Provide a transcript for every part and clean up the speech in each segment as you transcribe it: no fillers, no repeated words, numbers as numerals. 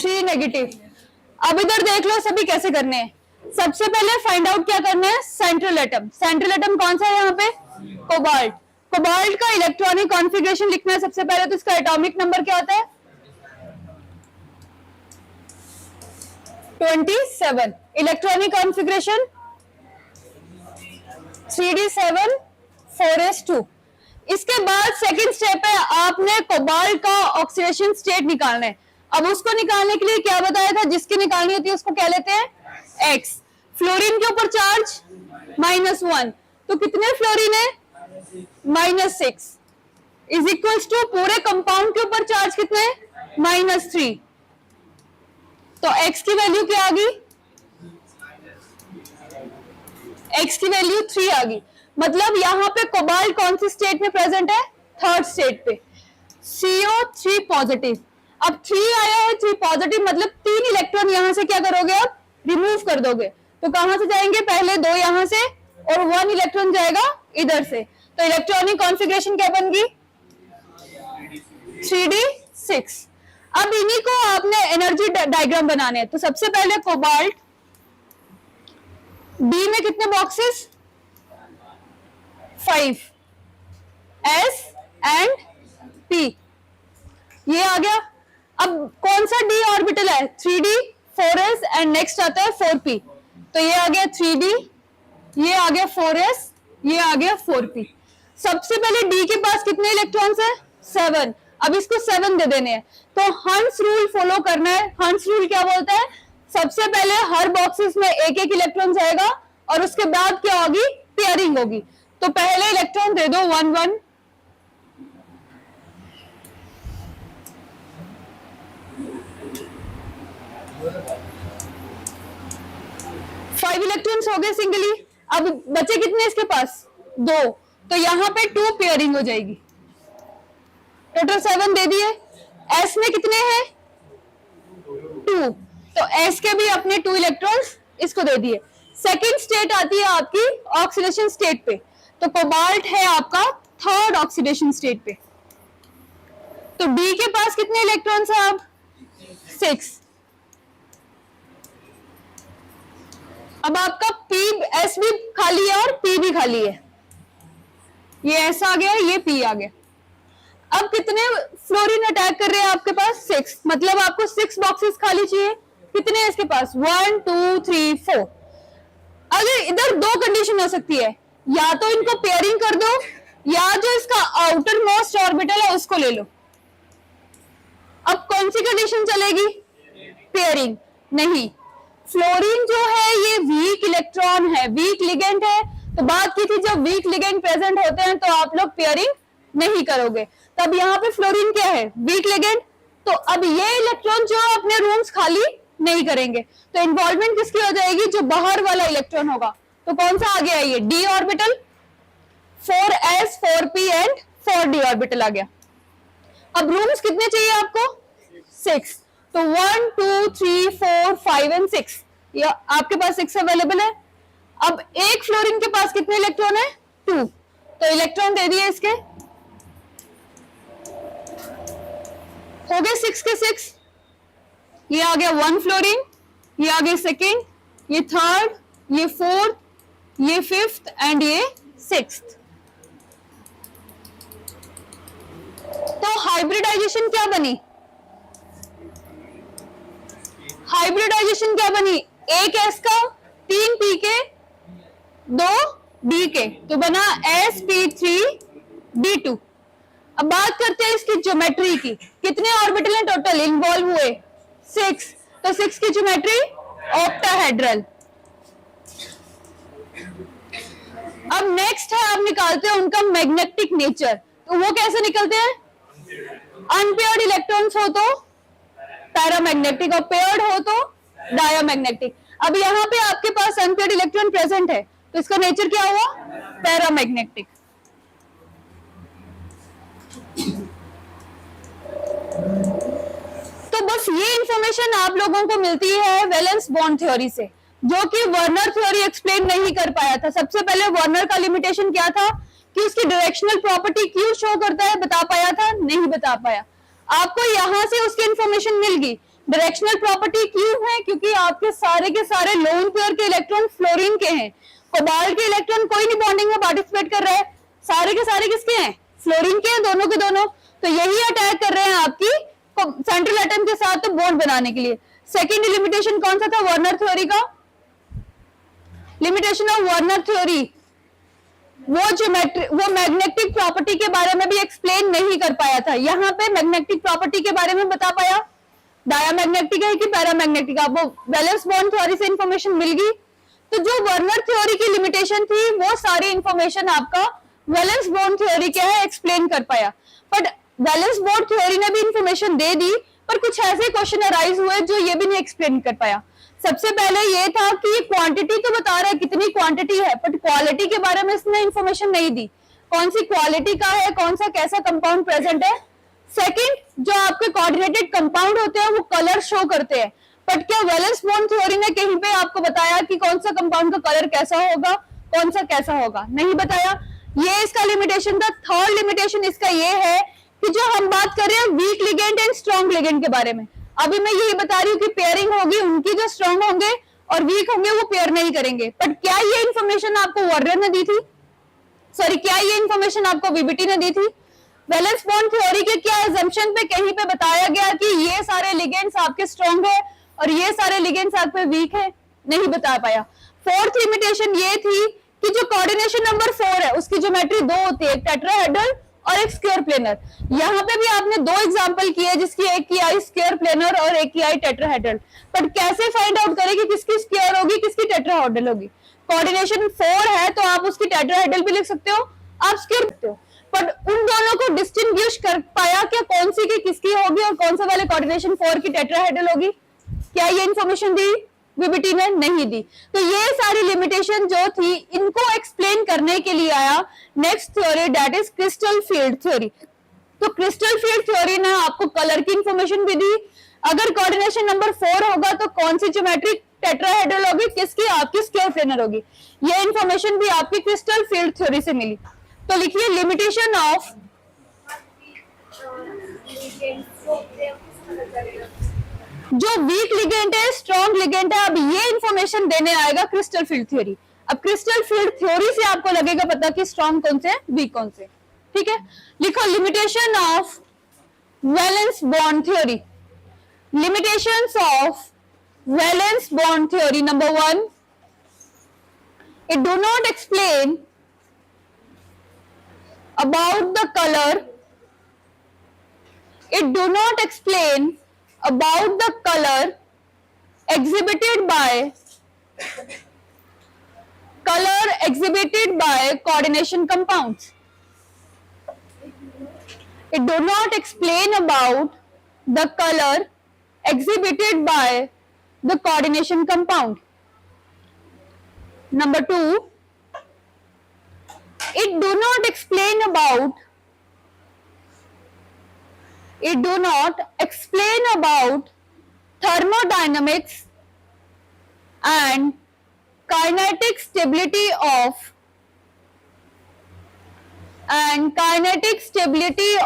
3 negative. अब इधर देख लो सभी कैसे करने हैं। सबसे पहले फाइंड आउट क्या करना है, सेंट्रल एटम। सेंट्रल एटम कौन सा है यहाँ पे, कोबाल्ट। कोबाल्ट का इलेक्ट्रॉनिक कॉन्फ़िगरेशन लिखना है सबसे पहले, तो इसका एटॉमिक नंबर क्या होता है 27। Electronic configuration 3d7 4s2। इसके बाद सेकंड स्टेप है, आपने कोबाल्ट का ऑक्सीडेशन स्टेट निकालना है। अब उसको निकालने के लिए क्या बताया था, जिसकी निकालनी होती है उसको क्या लेते हैं x। फ्लोरीन के ऊपर चार्ज -1, तो कितने फ्लोरीन है -6 इज इक्वल्स टू पूरे कंपाउंड के ऊपर चार्ज कितने है -3। तो x की वैल्यू क्या आ गई, x की वैल्यू 3 आ गई। मतलब यहाँ पे कोबाल्ट कौन सी स्टेट में प्रेजेंट है, थर्ड स्टेट पे, CO3 पॉजिटिव। अब 3 आया है, 3 पॉजिटिव, मतलब 3 इलेक्ट्रॉन यहाँ से क्या करोगे आप, रिमूव कर दोगे। तो कहां से जाएंगे, पहले 2 यहाँ से और 1 इलेक्ट्रॉन जाएगा इधर से। तो इलेक्ट्रॉनिक कॉन्फ़िगरेशन क्या बन गई 3d6। अब इन्हीं को आपने एनर्जी डायग्राम बनाने हैं। तो सबसे पहले कोबाल्ट, डी में कितने बॉक्सेस 5, S एंड P, ये आ गया। अब कौन सा D ऑर्बिटल है 3D 4s एंड नेक्स्ट आता है 4p। तो ये आ गया 3D, ये आ गया 4s, ये आ गया 4p। सबसे पहले D के पास कितने इलेक्ट्रॉन्स है 7। अब इसको 7 दे देने हैं। तो हंस रूल फॉलो करना है। हंस रूल क्या बोलता है, सबसे पहले हर बॉक्सेस में एक एक इलेक्ट्रॉन जाएगा और उसके बाद क्या होगी, पेयरिंग होगी। तो पहले इलेक्ट्रॉन दे दो 1 1, फाइव इलेक्ट्रॉन्स हो गए सिंगली। अब बचे कितने इसके पास 2, तो यहाँ पे 2 पेयरिंग हो जाएगी। टोटल 7 दे दिए। S में कितने हैं 2, तो S के भी अपने 2 इलेक्ट्रॉन्स इसको दे दिए। सेकेंड स्टेट आती है आपकी ऑक्सीडेशन स्टेट पे। तो कोबाल्ट है आपका थर्ड ऑक्सीडेशन स्टेट पे। तो D के पास कितने इलेक्ट्रॉन्स हैं अब 6। अब आपका S भी खाली है और P भी खाली है। ये S आ गया, ये P आ गया। अब कितने फ्लोरीन अटैक कर रहे हैं आपके पास 6, मतलब आपको 6 बॉक्सेस खाली चाहिए। कितने हैं इसके पास 1 2 3 4। अगर इधर 2 कंडीशन हो सकती है, या तो इनको पेयरिंग कर दो या जो इसका आउटर मोस्ट ऑर्बिटल है उसको ले लो। अब कौन सी कंडीशन चलेगी, पेयरिंग नहीं। फ्लोरीन जो है ये वीक इलेक्ट्रॉन है, वीक लिगेंड है। तो बात की थी जब वीक लिगेंड प्रेजेंट होते हैं तो आप लोग पेयरिंग नहीं करोगे। तब यहाँ पे फ्लोरीन क्या है, वीक लिगेंड। तो अब ये इलेक्ट्रॉन जो अपने रूम्स खाली नहीं करेंगे, तो इन्वॉल्वमेंट किसकी हो जाएगी, जो बाहर वाला इलेक्ट्रॉन होगा। तो कौन सा आ गया, ये D orbital, 4s 4p and 4d orbital आ गया। अब रूम्स कितने चाहिए आपको 6। तो 1 2 3 4 5 एंड 6, या आपके पास 6 अवेलेबल है। अब एक फ्लोरीन के पास कितने इलेक्ट्रॉन है 2, तो इलेक्ट्रॉन दे दिए इसके, हो गए 6 के 6। ये आ गया 1 फ्लोरीन, ये आ गया सेकेंड, ये थर्ड, ये फोर्थ, ये फिफ्थ एंड ये 6th। तो हाइब्रिडाइजेशन क्या बनी, हाइब्रिडाइजेशन क्या बनी, एक S का 3 P के 2 D के, तो बना sp3d2। अब बात करते हैं इसकी ज्योमेट्री की। कितने ऑर्बिटल हैं टोटल इन्वॉल्व हुए 6, तो 6 की ज्योमेट्री ऑक्टाहेड्रल। अब नेक्स्ट है, आप निकालते हैं उनका मैग्नेटिक नेचर। तो वो कैसे निकलते हैं, अनपेयर्ड इलेक्ट्रॉन्स हो तो पैरामैग्नेटिक और पेयर्ड हो तो डायामैग्नेटिक। अब यहाँ पे आपके पास अनपेयर्ड इलेक्ट्रॉन प्रेजेंट है, तो इसका नेचर क्या हुआ, पैरामैग्नेटिक। तो बस ये इंफॉर्मेशन आप लोगों को मिलती है वैलेंस बॉन्ड थ्योरी से, जो कि वर्नर थ्योरी एक्सप्लेन नहीं कर पाया था। सबसे पहले वर्नर का लिमिटेशन क्या था कि उसकी डायरेक्शनल प्रॉपर्टी क्यों शो करता है, बता पाया था, नहीं बता पाया। आपको यहां से उसकी इंफॉर्मेशन मिल गई डायरेक्शनल प्रॉपर्टी क्यों है? क्योंकि आपके सारे के सारे लोन पेयर के इलेक्ट्रॉन फ्लोरीन के हैं, कोबाल्ट के इलेक्ट्रॉन कोई नहीं बॉन्डिंग में पार्टिसिपेट कर रहा है, सारे के सारे किसके हैं? फ्लोरीन के हैं, दोनों के दोनों। तो यही अटैक कर रहे हैं आपकी सेंट्रल एटम के साथ तो बॉन्ड बनाने के लिए। सेकेंड लिमिटेशन कौन सा था वर्नर थ्योरी का? लिमिटेशन ऑफ वर्नर थ्योरी, वो मैग्नेटिक प्रॉपर्टी के बारे में भी एक्सप्लेन नहीं कर पाया था। यहाँ पे मैग्नेटिक प्रॉपर्टी के बारे में बता पाया, डायामैग्नेटिक है कि पैरामैग्नेटिक, आपको वैलेंस बॉन्ड थ्योरी से इंफॉर्मेशन मिल गई। तो जो वर्नर थ्योरी की लिमिटेशन थी वो सारी इंफॉर्मेशन आपका वैलेंस बॉन्ड थ्योरी क्या है एक्सप्लेन कर पाया। बट वैलेंस बॉन्ड थ्योरी ने भी इंफॉर्मेशन दे दी, पर कुछ ऐसे क्वेश्चन अराइज हुए जो ये भी नहीं एक्सप्लेन कर पाया। सबसे पहले ये था कि क्वांटिटी तो बता रहा है कितनी क्वांटिटी है, बट क्वालिटी के बारे में इसने इंफॉर्मेशन नहीं दी, कौन सी क्वालिटी का है, कौन सा कैसा कंपाउंड प्रेजेंट है। सेकंड, जो आपके कोऑर्डिनेटेड कंपाउंड होते हैं वो कलर शो करते हैं, बट क्या वैलेंस बॉन्ड थ्योरी ने कहीं पे आपको बताया कि कौन सा कंपाउंड का कलर कैसा होगा, कौन सा कैसा होगा? नहीं बताया। ये इसका लिमिटेशन था। थर्ड लिमिटेशन इसका ये है कि जो हम बात कर रहे हैं week ligand and strong ligand के बारे में, अभी मैं यही बता रही हूँ कि पेयरिंग होगी, उनकी जो स्ट्रॉन्ग होंगे और वीक होंगे वो पेयर नहीं करेंगे। बट क्या ये इंफॉर्मेशन आपको वर्नर ने दी थी? सॉरी, क्या ये इंफॉर्मेशन आपको वीबीटी ने दी थी? वैलेंस बॉन्ड थ्योरी के क्या एजम्पशन पे कहीं पे बताया गया कि ये सारे लिगेंड्स आपके स्ट्रॉन्ग है और ये सारे लिगेंड्स आपके वीक है? नहीं बता पाया। फोर्थ लिमिटेशन ये थी कि जो कोऑर्डिनेशन नंबर 4 है उसकी ज्योमेट्री दो होती है, एक टेट्राहेड्रल और एक स्क्वायर प्लेनर। यहाँ पे भी आपने दो एग्जांपल किए जिसकी एक की आई स्क्वायर प्लेनर और एक की आई टेट्राहेड्रल, बट कैसे फाइंड आउट करें कि किसकी स्क्वायर होगी किसकी टेट्राहेड्रल होगी? कोऑर्डिनेशन 4 है तो आप उसकी टेट्राहेड्रल भी लिख सकते हो, आप स्क्वायर लिखते हो, बट उन दोनों को डिस्टिंग्विश कर पाया क्या कौन सी की किसकी होगी और कौन सा वाले कोऑर्डिनेशन 4 की टेट्राहेड्रल होगी? क्या ये इंफॉर्मेशन दी? वीबीटी ने नहीं दी। तो ये सारी लिमिटेशन जो थी इनको एक्सप्लेन करने के लिए आया next theory, that is crystal field theory. तो क्रिस्टल फील्ड थ्योरी ने आपको कलर की इंफॉर्मेशन भी दी, अगर कोऑर्डिनेशन नंबर 4 होगा तो कौन सी ज्योमेट्री टेट्राहेड्रल होगी, किसकी? आपकी स्क्वायर प्लेनर होगी। ये इंफॉर्मेशन भी आपकी क्रिस्टल फील्ड थ्योरी से मिली। तो लिखिए लिमिटेशन ऑफ जो वीक लिगेंड है स्ट्रॉन्ग लिगेंड है, अब ये इंफॉर्मेशन देने आएगा क्रिस्टल फील्ड थ्योरी। अब क्रिस्टल फील्ड थ्योरी से आपको लगेगा पता कि स्ट्रॉन्ग कौन से वीक कौन से। ठीक है, लिखो limitation of valence bond theory. Limitations of valence bond theory, number 1, it do not explain about the color, it do not explain about the color exhibited by coordination compounds. It do not explain about the color exhibited by the coordination compound. Number 2, it do not explain about thermodynamics and kinetic stability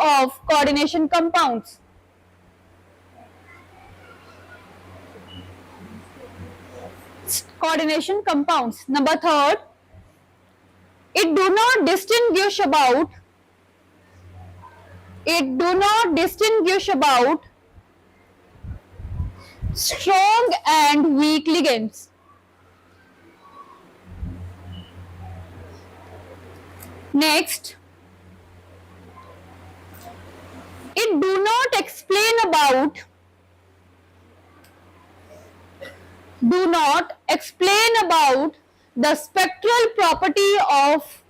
of coordination compounds. Coordination compounds. Number 3, it do not distinguish about strong and weak ligands. Next, it do not explain about the spectral property of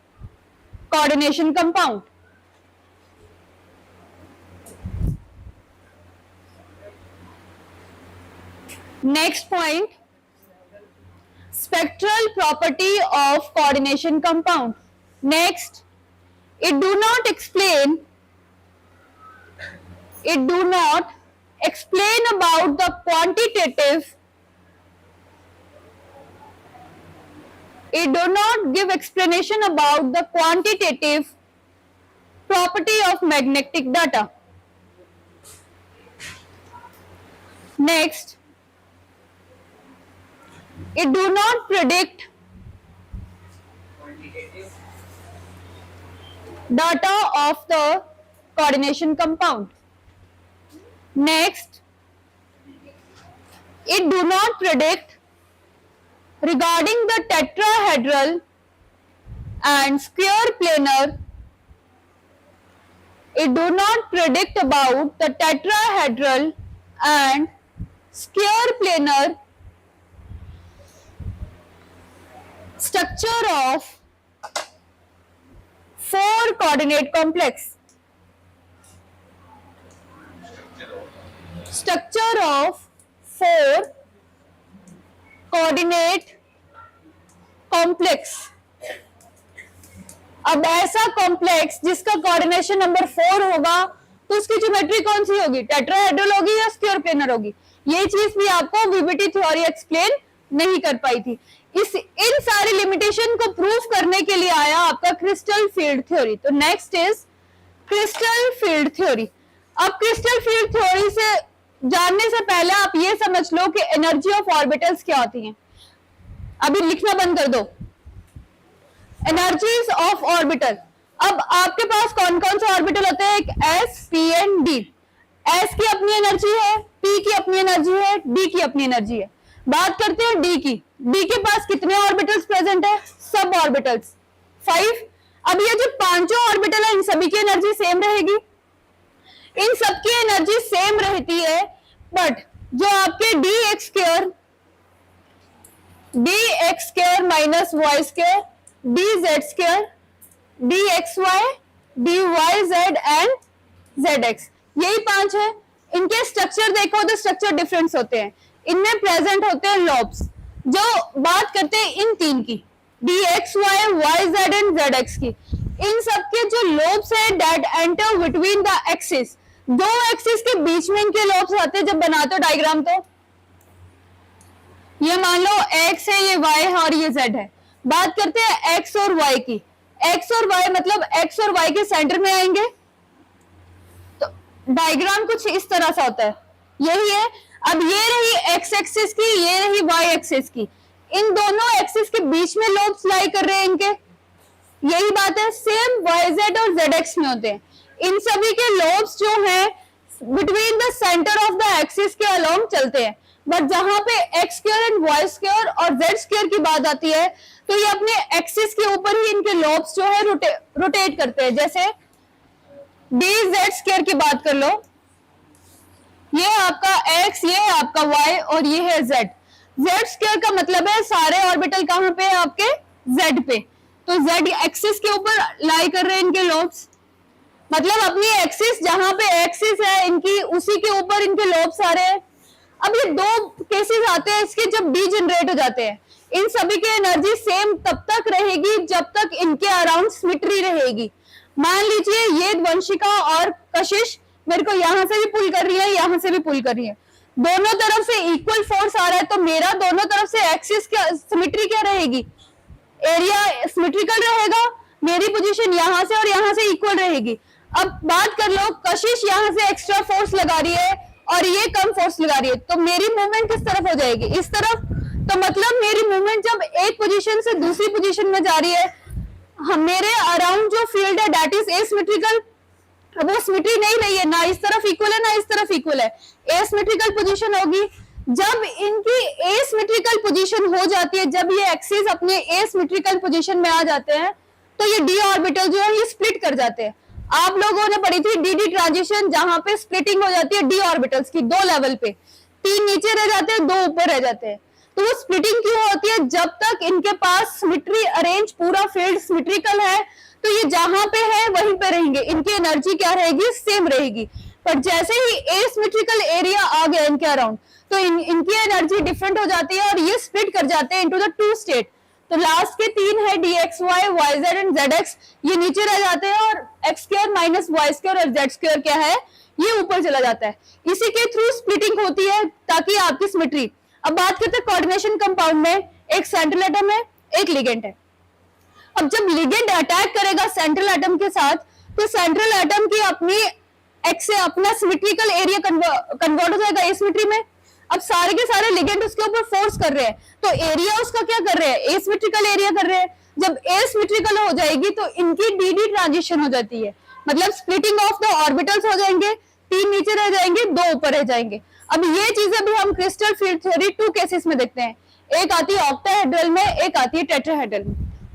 coordination compound. Next point, spectral property of coordination compound. Next, it do not explain about the quantitative, it do not give explanation about the quantitative property of magnetic data. Next, it do not predict data of the coordination compound. Next, it do not predict regarding the tetrahedral and square planar. It do not predict about the tetrahedral and square planar structure of 4 coordinate complex. Structure of 4 coordinate complex. अब ऐसा complex जिसका coordination number 4 होगा तो उसकी geometry कौन सी होगी, tetrahedral होगी या स्क्वायर प्लेनर होगी. ये चीज भी आपको वीबीटी थ्योरी एक्सप्लेन नहीं कर पाई थी. इन सारी लिमिटेशन को प्रूफ करने के लिए आया आपका क्रिस्टल फील्ड थ्योरी. तो next is crystal field theory. अब क्रिस्टल फील्ड थ्योरी से जानने से पहले आप ये समझ लो कि एनर्जी ऑफ ऑर्बिटल्स क्या होती हैं. अभी लिखना बंद कर दो. Energies of orbital. अब आपके पास कौन कौन से ऑर्बिटल होते हैं, एक S, P and D. S की अपनी एनर्जी है, पी की अपनी एनर्जी है, डी की अपनी एनर्जी है. बात करते हैं डी की. डी के पास कितने ऑर्बिटल्स प्रेजेंट है, सब ऑर्बिटल्स 5. अब ये जो पांचों ऑर्बिटल है इन सभी की एनर्जी सेम रहेगी. इन सबकी एनर्जी सेम रहती है, बट जो आपके d x square minus y square, d z square, d x y, d y z and z x, यही 5 है. इनके स्ट्रक्चर देखो तो स्ट्रक्चर डिफरेंस होते हैं. इनमें प्रेजेंट होते हैं लोब्स. जो बात करते हैं इन 3 की, d x y, y z and z x की, इन सबके जो लोब्स है that enter between the axis. 2 axis के बीच में इनके लोब्स आते हैं. जब बनाते हो डायग्राम तो ये मान लो एक्स है, ये वाई है और ये जेड है. बात करते हैं एक्स और वाई की. एक्स और वाई मतलब एक्स और वाई के सेंटर में आएंगे तो डायग्राम कुछ इस तरह से होता है. यही है. अब ये रही एक्स एक्सिस की, ये रही वाई एक्सिस की. इन दोनों एक्सिस के बीच में लोब्स लाई कर रहे हैं इनके. यही बात है, सेम वाई जेड और जेड एक्स में होते हैं. इन सभी के लोब्स जो हैं between the centre of the axis के अलोंग चलते हैं. बट जहां पे x square and y square और जेड स्क्वायर की बात आती है तो ये अपने एक्सिस के ऊपर ही इनके लोब्स जो है रोटेट करते हैं. जैसे डी जेड स्क्वायर की बात कर लो, ये आपका एक्स, ये है आपका वाई और ये है जेड. जेड स्क्वायर का मतलब है सारे ऑर्बिटल कहां पे है आपके जेड पे. तो जेड एक्सिस के ऊपर लाई कर रहे हैं इनके लोब्स. मतलब अपनी एक्सिस जहां पे एक्सिस है इनकी, उसी के ऊपर इनके लोब्स आ रहे हैं. अब ये 2 केसेस आते हैं इसके जब डी जनरेट हो जाते हैं. इन सभी की एनर्जी सेम तब तक रहेगी जब तक इनके अराउंड सिमेट्री रहेगी. मान लीजिए ये वंशिका और कशिश मेरे को यहां से भी पुल कर रही है, यहां से भी पुल कर रही है. दोनों तरफ से इक्वल फोर्स आ रहा है तो मेरा दोनों तरफ से एक्सिस क्या सिमेट्री क्या रहेगी, एरिया सिमेट्रिकल रहेगा. मेरी पोजीशन यहां से और यहां से इक्वल रहेगी. अब बात कर लो, कशिश यहां से एक्स्ट्रा फोर्स लगा रही है और ये कम फोर्स लगा रही है तो मेरी मूवमेंट किस तरफ हो जाएगी, इस तरफ. तो मतलब मेरी मूवमेंट जब एक पोजीशन से दूसरी पोजीशन में जा रही है, मेरे अराउंड जो फील्ड है दैट इज एसिमेट्रिकल. वो सिमेट्री नहीं रही है, ना इस तरफ इक्वल है ना इस तरफ इक्वल है. एसिमेट्रिकल पोजीशन होगी. जब इनकी एसिमेट्रिकल पोजीशन हो जाती है, जब ये एक्सिस अपने एसिमेट्रिकल पोजीशन में आ जाते हैं तो ये डी ऑर्बिटल जो है ये स्प्लिट कर जाते हैं. आप लोगों ने पढ़ी थी डी ट्रांजिशन, जहां पे स्प्लिटिंग हो जाती है डी ऑर्बिटल्स की 2 लेवल पे. 3 नीचे रह जाते हैं, 2 ऊपर रह जाते हैं. तो वो स्प्लिटिंग क्यों होती है, जब तक इनके पास सिमेट्री अरेंज पूरा फील्ड सिमेट्रिकल है तो ये जहां पे है वहीं पे रहेंगे. इनकी एनर्जी क्या रहेगी, सेम रहेगी. पर जैसे ही एसिमेट्रिकल एरिया आ गया इनके अराउंड तो इनकी एनर्जी डिफरेंट हो जाती है और ये स्प्लिट कर जाते हैं इनटू द 2 स्टेट. तो लास्ट के 3 है d x y, y z and z x, ये नीचे रह जाते हैं और x square minus y square और जेड स्क्वायर क्या है, ये ऊपर चला जाता है. इसी के थ्रू स्प्लिटिंग होती है ताकि आपकी सिमेट्री. अब बात करते हैं कोऑर्डिनेशन कंपाउंड में, एक सेंट्रल एटम है, एक लिगेंड है. अब जब लिगेंड अटैक करेगा सेंट्रल एटम के साथ तो सेंट्रल एटम की अपनी एक्स से अपना सिमेट्रिकल एरिया कन्वर्ट हो जाएगा एसिमेट्री में. अब सारे के सारे लिगेंड उसके ऊपर फोर्स कर रहे हैं, तो एरिया उसका क्या कर रहे हैं, एसिमेट्रिकल एरिया कर रहे हैं। जब एसिमेट्रिकल हो जाएगी तो इनकी डी ट्रांजिशन हो जाती है, मतलब स्प्लिटिंग ऑफ द ऑर्बिटल्स हो जाएंगे, 3 नीचे रह जाएंगे, 2 ऊपर रह जाएंगे। अब ये चीजें भी हम क्रिस्टल फील्ड थ्योरी 2 केसेस में देखते हैं, एक आती है ऑक्टाहेड्रल में, एक आती है टेट्राहेड्रल में।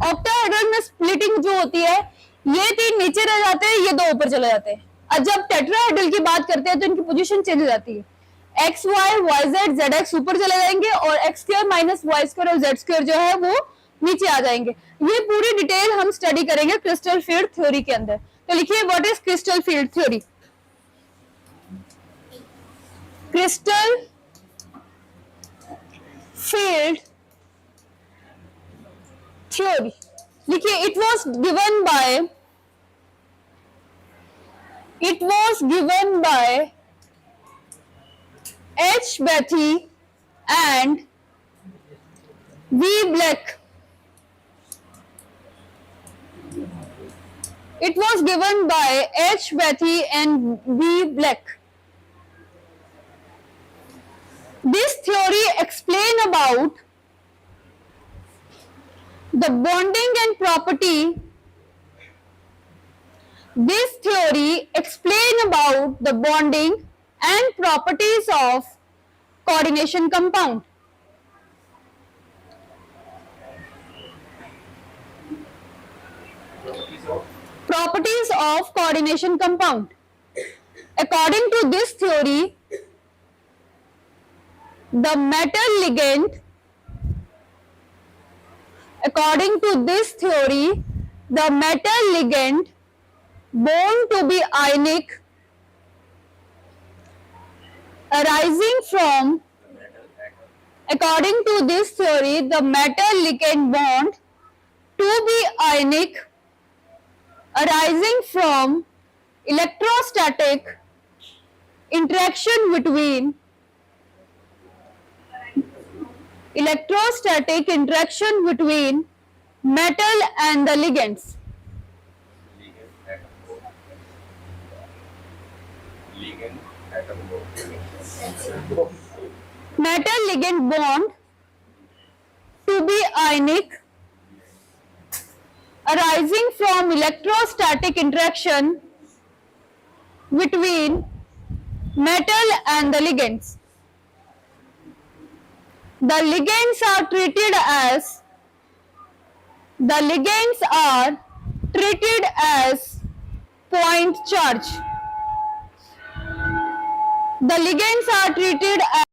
ऑक्टाहेड्रल में स्प्लिटिंग जो होती है, ये 3 नीचे रह जाते हैं, ये 2 ऊपर चले जाते हैं। और जब टेट्राहेड्रल की बात करते हैं तो इनकी पोजीशन चेंज हो जाती है, x y y z z x ऊपर चले जाएंगे और x square minus y square और जेड स्क्वायर जो है वो नीचे आ जाएंगे। ये पूरी डिटेल हम स्टडी करेंगे क्रिस्टल फील्ड थ्योरी के अंदर। तो लिखिए what is crystal field theory. Crystal field theory लिखिए, it was given by H. Bethe and V. Black. It was given by H. Bethe and V. Black. This theory explains about the bonding and property. This theory explains about the bonding and properties of coordination compound. Properties of coordination compound. According to this theory, the metal ligand, according to this theory, the metal ligand born to be ionic arising from, according to this theory, the metal ligand bond to be ionic arising from electrostatic interaction between metal and the ligands. Metal ligand bond to be ionic arising from electrostatic interaction between metal and the ligands. The ligands are treated as point charge. The ligands are treated as